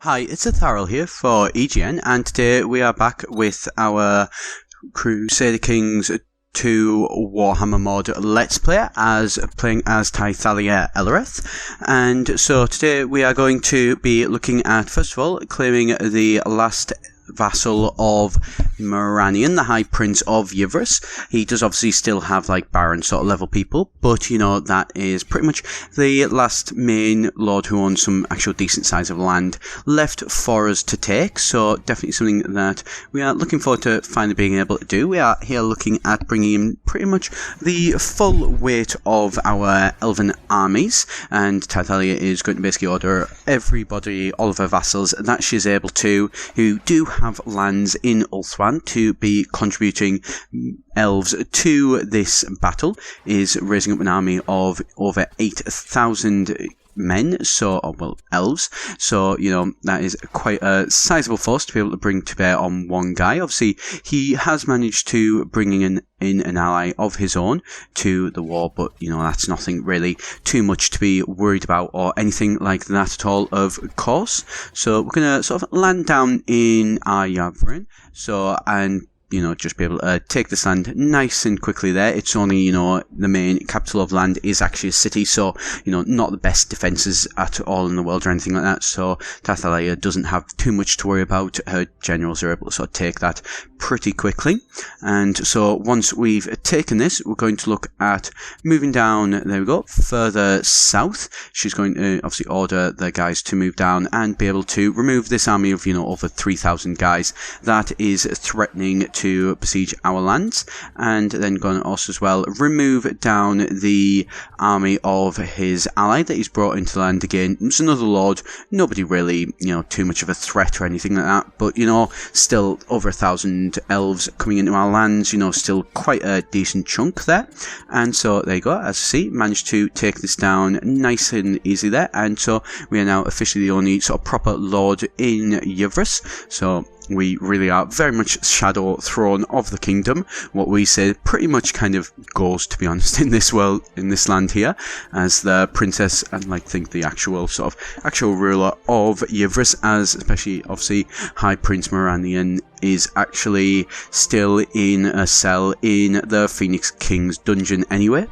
Hi, it's Etharal here for EGN, and today we are back with our Crusader Kings 2 Warhammer mod Let's Play, playing as Tythalia Yvresse. And so today we are going to be looking at, first of all, claiming the last vassal of Moranion, the High Prince of Yvresse. He does obviously still have like Baron sort of level people, but you know, that is pretty much the last main lord who owns some actual decent size of land left for us to take. So definitely something that we are looking forward to finally being able to do. We are here looking at bringing in pretty much the full weight of our elven armies, and Tythalia is going to basically order everybody, all of her vassals that she's able to, who do have lands in Ulthuan, to be contributing elves to this battle, is raising up an army of over 8,000 men, elves, so you know that is quite a sizable force to be able to bring to bear on one guy. Obviously he has managed to bring in an ally of his own to the war, but you know that's nothing really too much to be worried about or anything like that at all, of course. So we're gonna sort of land down in our Yvresse, and you know, just be able to take this land nice and quickly there. It's only, you know, the main capital of land is actually a city, so, you know, not the best defences at all in the world or anything like that, so Tythalia doesn't have too much to worry about. Her generals are able to sort of take that pretty quickly. And so once we've taken this, we're going to look at moving down, there we go, further south. She's going to obviously order the guys to move down and be able to remove this army of, you know, over 3,000 guys that is threatening to besiege our lands, and then going to also as well remove down the army of his ally that he's brought into the land again. It's another lord, nobody really, you know, too much of a threat or anything like that, but you know, still over 1,000 elves coming into our lands, you know, still quite a decent chunk there. And so there you go, as you see, managed to take this down nice and easy there, and so we are now officially the only sort of proper lord in Yvresse. So we really are very much shadow throne of the kingdom. What we say pretty much kind of goes, to be honest, in this world, in this land here, as the princess and like think the actual ruler of Yvresse, as especially obviously High Prince Moranion is actually still in a cell in the Phoenix King's dungeon anyway.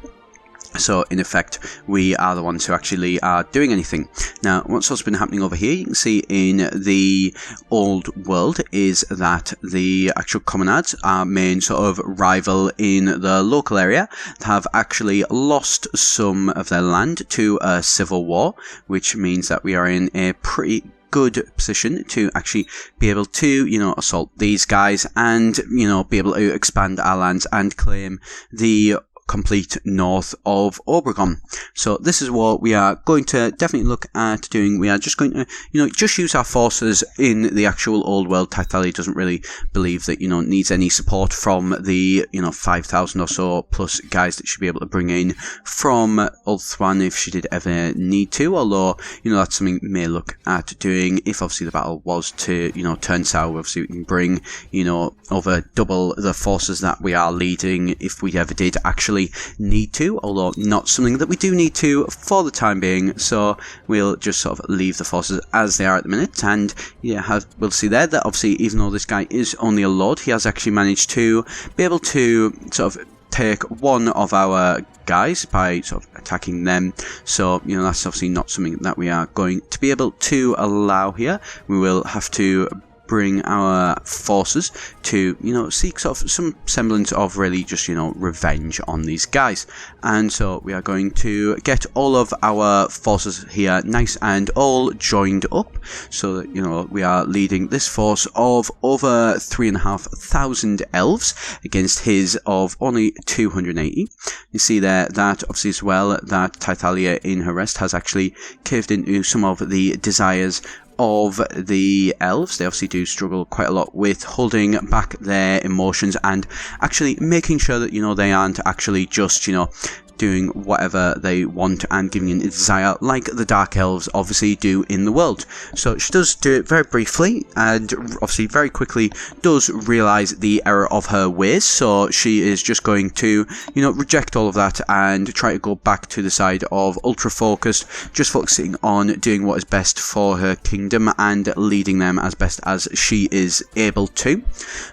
So in effect, we are the ones who actually are doing anything. Now, what's also been happening over here, you can see in the old world, is that the actual commonards, our main sort of rival in the local area, have actually lost some of their land to a civil war, which means that we are in a pretty good position to actually be able to, you know, assault these guys and, you know, be able to expand our lands and claim the complete north of Obregon. So this is what we are going to definitely look at doing. We are just going to, you know, just use our forces in the actual old world. Tythalia doesn't really believe that, you know, needs any support from the, you know, 5,000 or so plus guys that she'd be able to bring in from Ulthuan if she did ever need to, although, you know, that's something we may look at doing if obviously the battle was to, you know, turn sour. Obviously we can bring, you know, over double the forces that we are leading if we ever did actually need to, although not something that we do need to for the time being, so we'll just sort of leave the forces as they are at the minute. And yeah, we'll see there that obviously even though this guy is only a lord, he has actually managed to be able to sort of take one of our guys by sort of attacking them. So, you know, that's obviously not something that we are going to be able to allow here. We will have to bring our forces to, you know, seek sort of some semblance of really just, you know, revenge on these guys. And so we are going to get all of our forces here nice and all joined up, so that, you know, we are leading this force of over 3,500 elves against his of only 280. You see there that obviously as well that Tythalia in her rest has actually caved into some of the desires of the elves. They obviously do struggle quite a lot with holding back their emotions and actually making sure that, you know, they aren't actually just, you know, doing whatever they want and giving in a desire, like the Dark Elves obviously do in the world. So she does do it very briefly, and obviously very quickly does realise the error of her ways, so she is just going to, you know, reject all of that and try to go back to the side of ultra focused, just focusing on doing what is best for her kingdom and leading them as best as she is able to.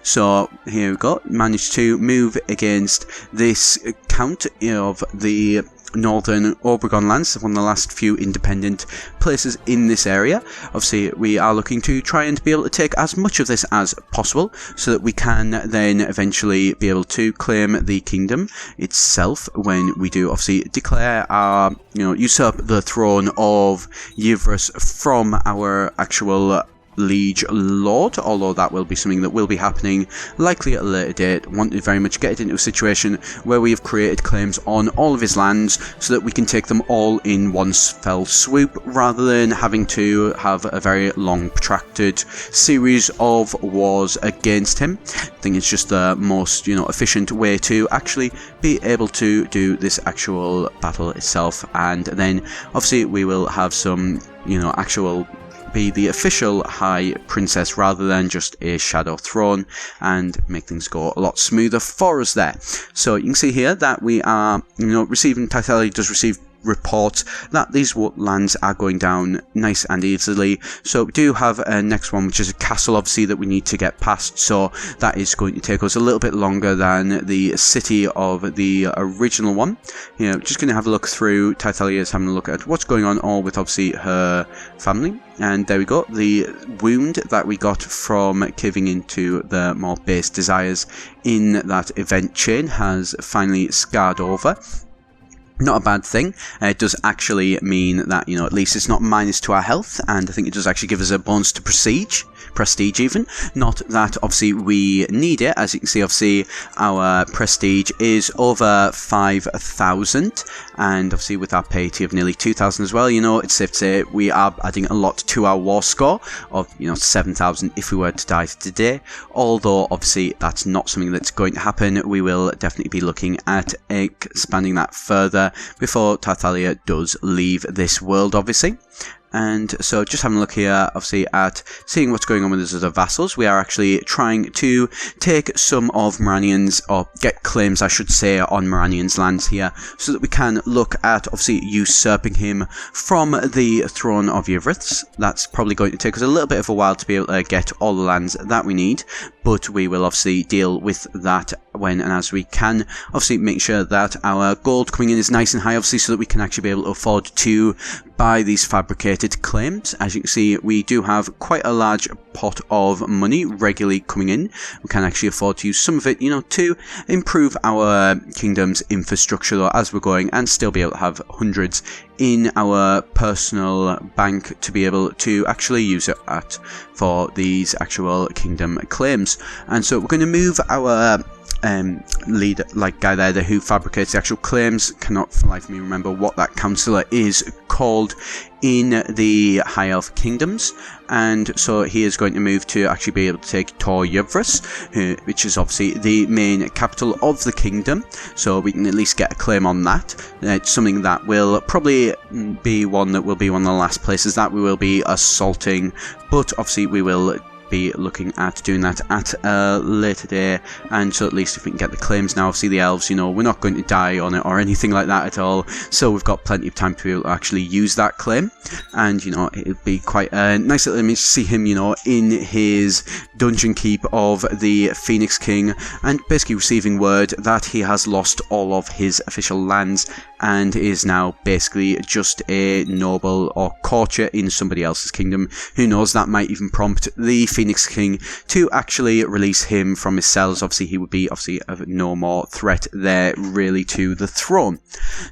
So here we go, managed to move against this count of the northern Obregon lands, one of the last few independent places in this area. Obviously we are looking to try and be able to take as much of this as possible so that we can then eventually be able to claim the kingdom itself when we do obviously declare our, you know, usurp the throne of Yvresse from our actual liege lord, although that will be something that will be happening likely at a later date. Want to very much get it into a situation where we have created claims on all of his lands so that we can take them all in one fell swoop, rather than having to have a very long protracted series of wars against him. I think it's just the most, you know, efficient way to actually be able to do this actual battle itself, and then obviously we will have some, you know, actual be the official High Princess rather than just a Shadow Throne, and make things go a lot smoother for us there. So you can see here that we are, you know, receiving, Tythalia does receive reports that these lands are going down nice and easily. So we do have a next one, which is a castle obviously that we need to get past, so that is going to take us a little bit longer than the city of the original one. You know, just going to have a look through. Tythalia is having a look at what's going on all with obviously her family. And there we go, the wound that we got from caving into the more base desires in that event chain has finally scarred over. Not a bad thing. It does actually mean that, you know, at least it's not minus to our health, and I think it does actually give us a bonus to prestige even. Not that obviously we need it. As you can see, obviously our prestige is over 5,000, and obviously with our piety of nearly 2,000 as well, you know, it's safe to say we are adding a lot to our war score of, you know, 7,000 if we were to die today. Although obviously that's not something that's going to happen. We will definitely be looking at expanding that further before Tythalia does leave this world, obviously. And so just having a look here, obviously, at seeing what's going on with his other vassals. We are actually trying to take some of Moranian's, or get claims, I should say, on Moranian's lands here, so that we can look at, obviously, usurping him from the throne of Yvresse. That's probably going to take us a little bit of a while to be able to get all the lands that we need, but we will obviously deal with that when and as we can. Obviously, make sure that our gold coming in is nice and high, obviously, so that we can actually be able to afford to buy these fabricated claims. As you can see, we do have quite a large pot of money regularly coming in. We can actually afford to use some of it, you know, to improve our kingdom's infrastructure though, as we're going, and still be able to have hundreds in our personal bank to be able to actually use it for these actual kingdom claims. And so we're going to move our lead, like guy there who fabricates the actual claims. Cannot for life of me remember what that councillor is called in the High Elf Kingdoms, and so he is going to move to actually be able to take Tor Yvresse, which is obviously the main capital of the kingdom, so we can at least get a claim on that. It's something that will probably be one of the last places that we will be assaulting, but obviously we will be looking at doing that at a later day. And so at least if we can get the claims now, obviously the elves, you know, we're not going to die on it or anything like that at all, so we've got plenty of time to be able to actually use that claim. And you know, it'd be quite a nice little image to see him, you know, in his dungeon keep of the Phoenix King, and basically receiving word that he has lost all of his official lands and is now basically just a noble or courtier in somebody else's kingdom. Who knows, that might even prompt the Phoenix King to actually release him from his cells. Obviously he would be obviously of no more threat there really to the throne.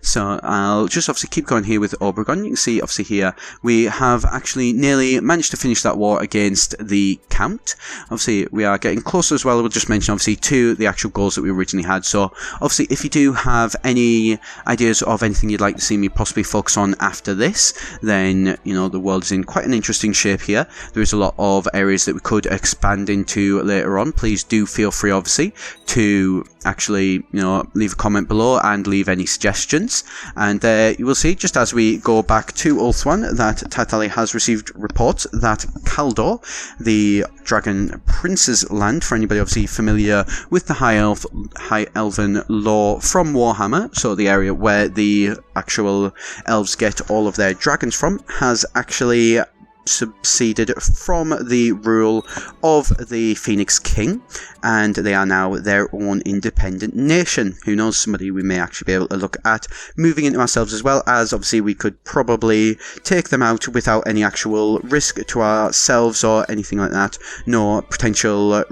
So I'll just obviously keep going here with Obregon. You can see obviously here we have actually nearly managed to finish that war against the Count. Obviously we are getting closer as well. We'll just mention obviously to the actual goals that we originally had. So obviously if you do have any ideas ideas of anything you'd like to see me possibly focus on after this, then, you know, the world is in quite an interesting shape here. There is a lot of areas that we could expand into later on. Please do feel free, obviously, to actually, you know, leave a comment below and leave any suggestions. And you will see, just as we go back to Ulthuan, that Tythalia has received reports that Kaldor, the Dragon Prince's land, for anybody obviously familiar with the High Elven lore from Warhammer, so the area where the actual elves get all of their dragons from, has actually succeeded from the rule of the Phoenix King, and they are now their own independent nation. Who knows, somebody we may actually be able to look at moving into ourselves, as well as obviously we could probably take them out without any actual risk to ourselves or anything like that. No potential,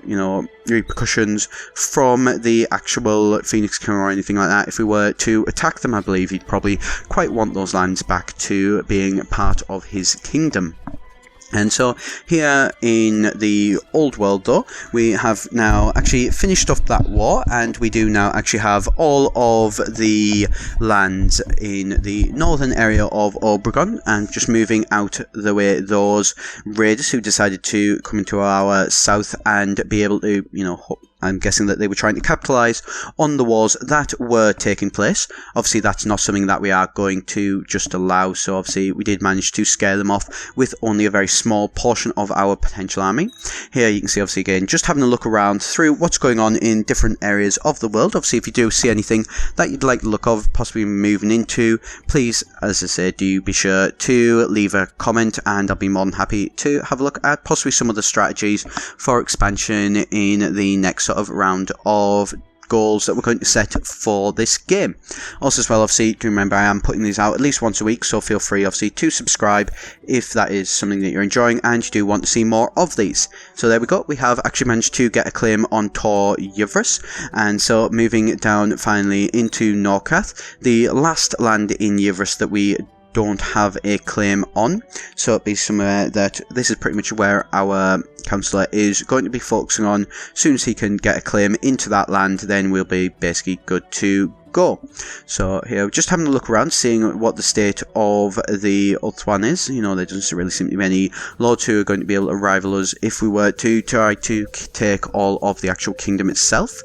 you know, repercussions from the actual Phoenix King or anything like that. If we were to attack them, I believe he'd probably quite want those lands back to being part of his kingdom. And so here in the old world, though, we have now actually finished off that war, and we do now actually have all of the lands in the northern area of Obregon, and just moving out the way those raiders who decided to come into our south and be able to, you know, I'm guessing that they were trying to capitalise on the wars that were taking place. Obviously, that's not something that we are going to just allow, so obviously we did manage to scare them off with only a very small portion of our potential army. Here you can see, obviously, again, just having a look around through what's going on in different areas of the world. Obviously, if you do see anything that you'd like the look of, possibly moving into, please, as I said, do be sure to leave a comment, and I'll be more than happy to have a look at possibly some of the strategies for expansion in the next sort of round of goals that we're going to set for this game. Also, as well, obviously, do remember I am putting these out at least once a week, so feel free, obviously, to subscribe if that is something that you're enjoying and you do want to see more of these. So there we go, we have actually managed to get a claim on Tor Yvresse, and so moving down finally into Norcath, the last land in Yvresse that we don't have a claim on, so it'll be somewhere that this is pretty much where our councillor is going to be focusing on. As soon as he can get a claim into that land, then we'll be basically good to go. So here, just having a look around, seeing what the state of the Ulthuan is. You know, there doesn't really seem to be any lords who are going to be able to rival us if we were to try to take all of the actual kingdom itself.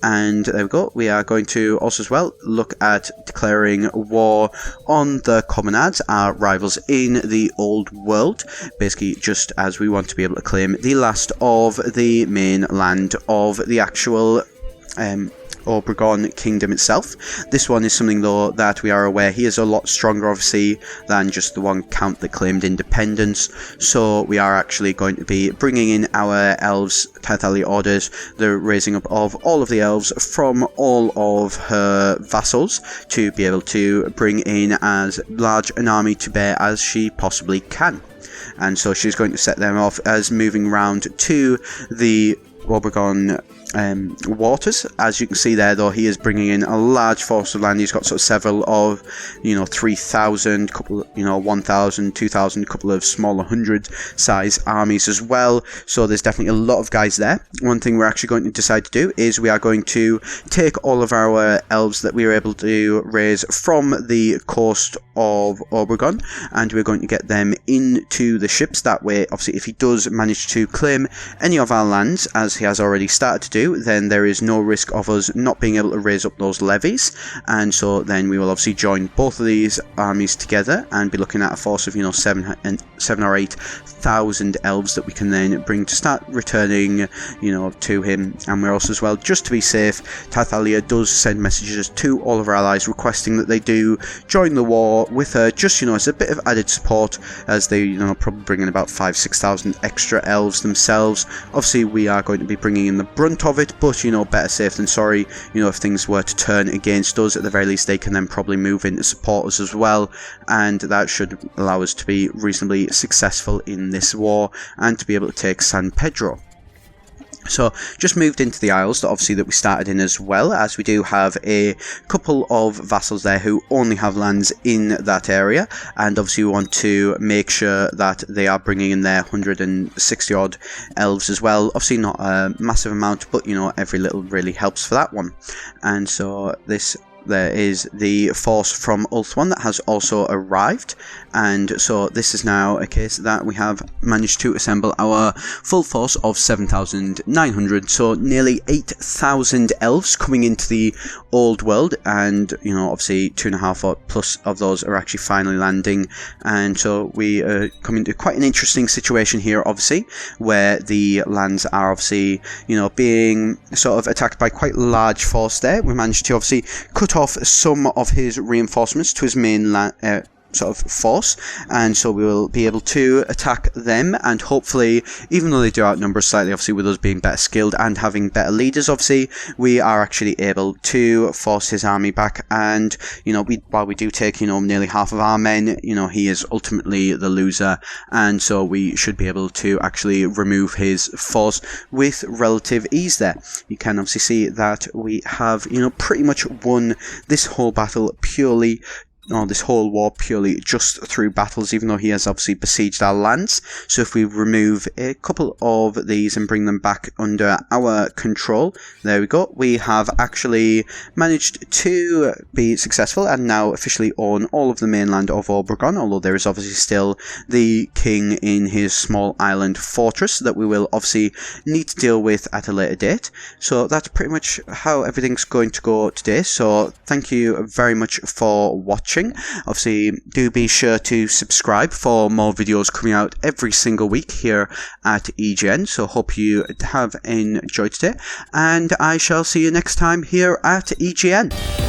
And there we go, we are going to also as well look at declaring war on the Commonards, our rivals in the old world, basically just as we want to be able to claim the last of the main land of the actual Obregon Kingdom itself. This one is something, though, that we are aware he is a lot stronger, obviously, than just the one count that claimed independence. So we are actually going to be bringing in our elves, Tythalia orders the raising up of all of the elves from all of her vassals to be able to bring in as large an army to bear as she possibly can. And so she's going to set them off as moving round to the Obregon waters. As you can see there, though, he is bringing in a large force of land. He's got sort of several of, 3,000, couple, 1,000, 2,000, couple of smaller 100 size armies as well. So there's definitely a lot of guys there. One thing we're actually going to decide to do is we are going to take all of our elves that we were able to raise from the coast of Obregon, and we're going to get them into the ships. That way, obviously, if he does manage to claim any of our lands, as he has already started to do, then there is no risk of us not being able to raise up those levies. And so then we will obviously join both of these armies together and be looking at a force of 7 or 8,000 elves that we can then bring to start returning to him. And we're also, as well, just to be safe, Tythalia does send messages to all of our allies requesting that they do join the war with her, just as a bit of added support, as they probably bring in about 5,000-6,000 extra elves themselves. Obviously we are going to be bringing in the brunt of it, but better safe than sorry. If things were to turn against us, at the very least they can then probably move in to support us as well, and that should allow us to be reasonably successful in this war and to be able to take San Pedro. So just moved into the Isles that we started in, as well, as we do have a couple of vassals there who only have lands in that area, and obviously we want to make sure that they are bringing in their 160 odd elves as well. Obviously not a massive amount, but every little really helps for that one. And so this there is the force from Ulthuan that has also arrived, and so this is now a case that we have managed to assemble our full force of 7,900, so nearly 8,000 elves coming into the old world, and obviously 2.5 or plus of those are actually finally landing, and so we are coming to quite an interesting situation here, obviously, where the lands are obviously being sort of attacked by quite large force there. We managed to obviously cut off some of his reinforcements to his main sort of force, and so we will be able to attack them, and hopefully, even though they do outnumber us slightly, obviously with us being better skilled and having better leaders, obviously we are actually able to force his army back, and while we do take nearly half of our men, he is ultimately the loser, and so we should be able to actually remove his force with relative ease there. You can obviously see that we have pretty much won this whole battle purely this whole war purely just through battles, even though he has obviously besieged our lands. So if we remove a couple of these and bring them back under our control, there we go, we have actually managed to be successful and now officially own all of the mainland of Obregon, although there is obviously still the king in his small island fortress that we will obviously need to deal with at a later date. So that's pretty much how everything's going to go today, so thank you very much for watching. Obviously, do be sure to subscribe for more videos coming out every single week here at EGN. So hope you have enjoyed today, and I shall see you next time here at EGN.